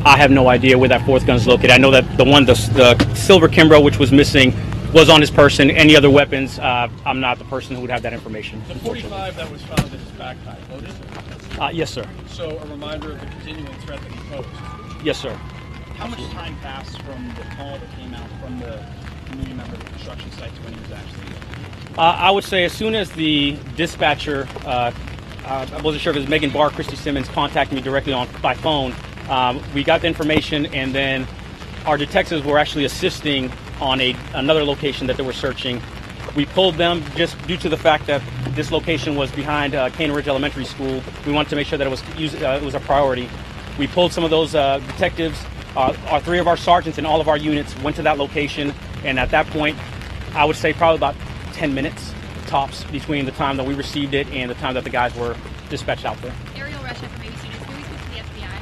I have no idea where that fourth gun is located. I know that the silver Kimbrough, which was missing, was on his person. Any other weapons, I'm not the person who would have that information. The .45 that was found in his backpack, loaded? Yes, sir. So a reminder of the continuing threat that he posed? Yes, sir. How much time passed from the call that came out from the community member of the construction site to when he was actually there? I would say as soon as the dispatcher, I wasn't sure if it was Megan Barr, Christy Simmons, contacted me directly by phone, we got the information, and then our detectives were actually assisting on another location that they were searching. We pulled them just due to the fact that this location was behind Cane Ridge Elementary School. We wanted to make sure that it was a priority. We pulled some of those detectives. Three of our sergeants and all of our units went to that location, and at that point, I would say probably about 10 minutes tops between the time that we received it and the time that the guys were dispatched out there. Ariel Russia from ABC News. Can we speak to the FBI?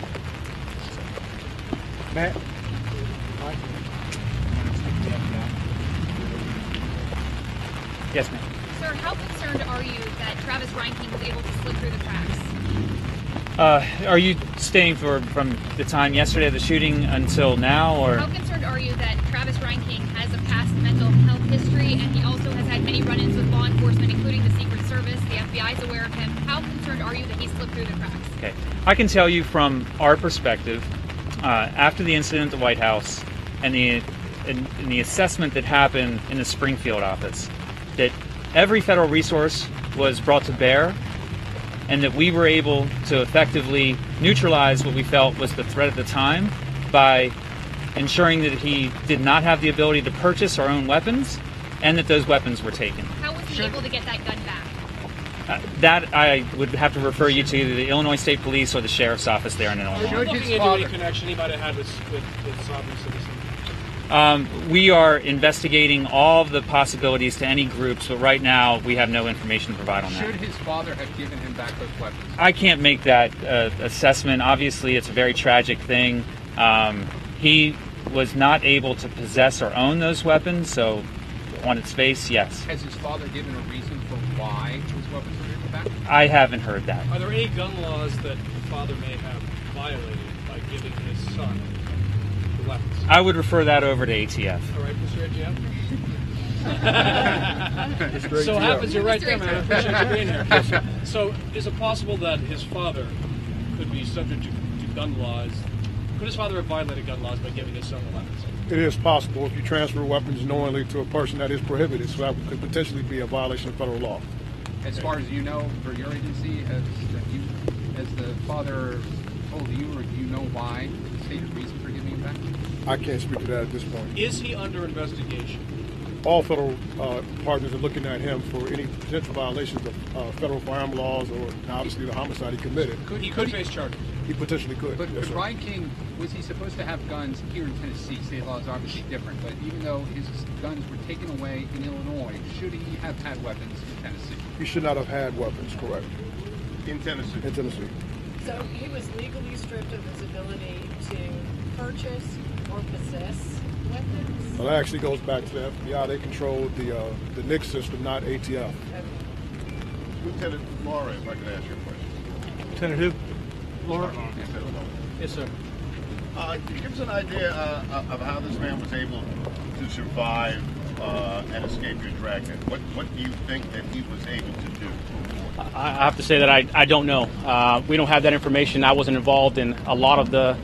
Matt? Yes, ma'am. Sir, how concerned are you that Travis Reinking was able to slip through the cracks? Are you staying from the time yesterday of the shooting until now, or? How concerned are you that Travis Reinking has a past mental health history, and he also has had many run-ins with law enforcement, including the Secret Service? The FBI is aware of him. How concerned are you that he slipped through the cracks? Okay, I can tell you from our perspective, after the incident at the White House and the assessment that happened in the Springfield office, that every federal resource was brought to bear, and that we were able to effectively neutralize what we felt was the threat at the time by ensuring that he did not have the ability to purchase or own weapons, and that those weapons were taken. How was he able to get that gun back? That I would have to refer you to the Illinois State Police or the Sheriff's Office there in Illinois. Are you looking into any connection he might have had with sovereign citizens? We are investigating all of the possibilities to any groups, but right now we have no information to provide on that. Should his father have given him back those weapons? I can't make that assessment. Obviously, it's a very tragic thing. He was not able to possess or own those weapons, so on its face, yes. Has his father given a reason for why his weapons were given back? I haven't heard that. Are there any gun laws that the father may have violated by giving his son the weapons? I would refer that over to ATF. All right, Mr. ATF. So happens you're right there, man. I appreciate you being here. So is it possible that his father could be subject to gun laws? Could his father have violated gun laws by giving his son the weapons? It is possible if you transfer weapons knowingly to a person that is prohibited, so that could potentially be a violation of federal law. As far as you know, for your agency, has the father told you, or do you know why, the stated reason for giving him back? I can't speak to that at this point. Is he under investigation? All federal partners are looking at him for any potential violations of federal firearm laws, or obviously the homicide he committed. He could face charges. He potentially could. But yes, Reinking, was he supposed to have guns here in Tennessee? State law is obviously different, but even though his guns were taken away in Illinois, should he have had weapons in Tennessee? He should not have had weapons, correct. In Tennessee. In Tennessee. So he was legally stripped of his ability to purchase or possess weapons? Well, that actually goes back to the FBI. They control the NICS system, not ATF. Okay. Lieutenant Laura, if I could ask you a question. Lieutenant who? Laura? Yes, sir. Can you give us an idea of how this man was able to survive and escape your dragnet? What do you think that he was able to do? I have to say that I don't know. We don't have that information. I wasn't involved in a lot of the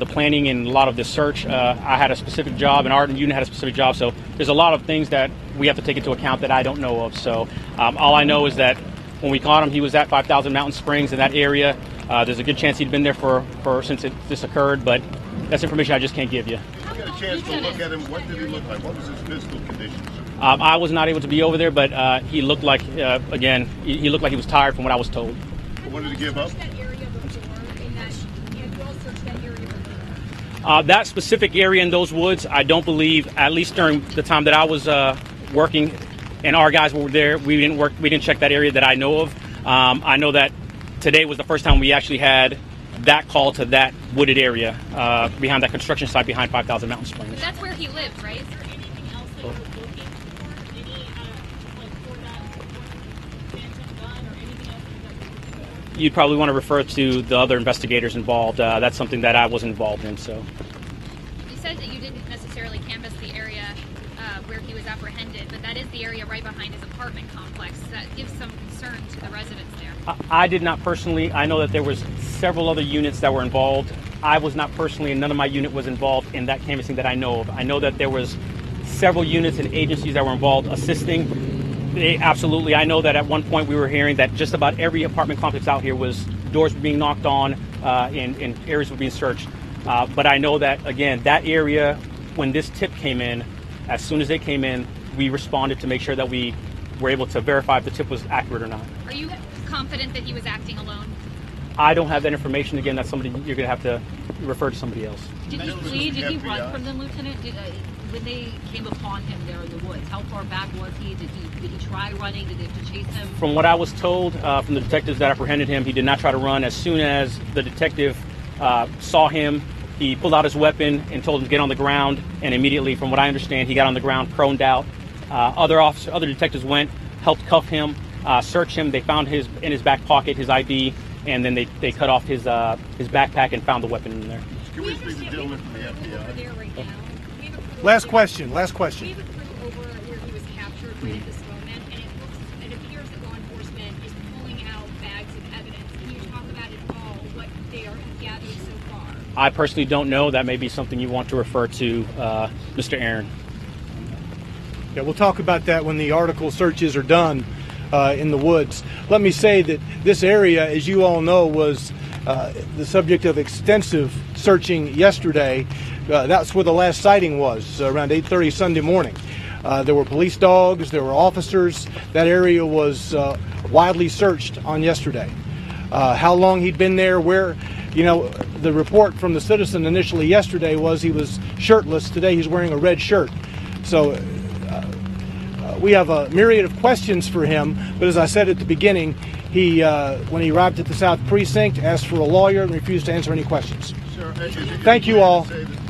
planning and a lot of the search. I had a specific job, and our unit had a specific job, so there's a lot of things that we have to take into account that I don't know of. So all I know is that when we caught him, he was at 5,000 Mountain Springs in that area. There's a good chance he'd been there for since this occurred, but that's information I just can't give you. Did you get a chance to look at him? What did he look like? What was his physical condition? I was not able to be over there, but he looked like, again, he looked like he was tired from what I was told. What did he give up? That specific area in those woods, I don't believe, at least during the time that I was working and our guys were there, we didn't check that area that I know of. I know that today was the first time we actually had that call to that wooded area behind that construction site behind 5,000 Mountain Springs. But that's where he lived, right? Is there anything else that you're looking for? Any, like, for that phantom gun or anything else you'd probably want to refer to the other investigators involved. That's something that I wasn't involved in. So. You said that you didn't necessarily canvass the area where he was apprehended, but that is the area right behind his apartment complex. That gives some concern to the residents there. I did not personally. I know that there was several other units that were involved. I was not personally, and none of my unit was involved in that canvassing that I know of. I know that there was several units and agencies that were involved assisting. Absolutely. I know that at one point we were hearing that just about every apartment complex out here was doors were being knocked on and areas were being searched. But I know that, again, that area, when this tip came in, as soon as they came in, we responded to make sure that we were able to verify if the tip was accurate or not. Are you confident that he was acting alone? I don't have that information. Again, that's somebody you're going to have to refer to somebody else. Did he flee? Did he run from them, Lieutenant? When they came upon him there in the woods, how far back was he? Did he try running? Did they have to chase him? From what I was told from the detectives that apprehended him, he did not try to run. As soon as the detective saw him, he pulled out his weapon and told him to get on the ground. And immediately, from what I understand, he got on the ground, proned out. Other detectives went, helped cuff him, search him. They found in his back pocket his ID, and then they cut off his backpack and found the weapon in there. Can we speak to the gentleman from the FBI? Last question. We have a crew over where he was captured right at this moment, and it appears that law enforcement is pulling out bags of evidence. Can you talk about at all what they are gathering so far? I personally don't know. That may be something you want to refer to Mr. Aaron. Yeah, we'll talk about that when the article searches are done in the woods. Let me say that this area, as you all know, was the subject of extensive searching yesterday. That's where the last sighting was, around 8:30 Sunday morning. There were police dogs, there were officers. That area was widely searched on yesterday. How long he'd been there, where, the report from the citizen initially yesterday was he was shirtless. Today he's wearing a red shirt. So we have a myriad of questions for him, but as I said at the beginning, he, when he arrived at the South Precinct, asked for a lawyer and refused to answer any questions. Sure. Thank you all. Say that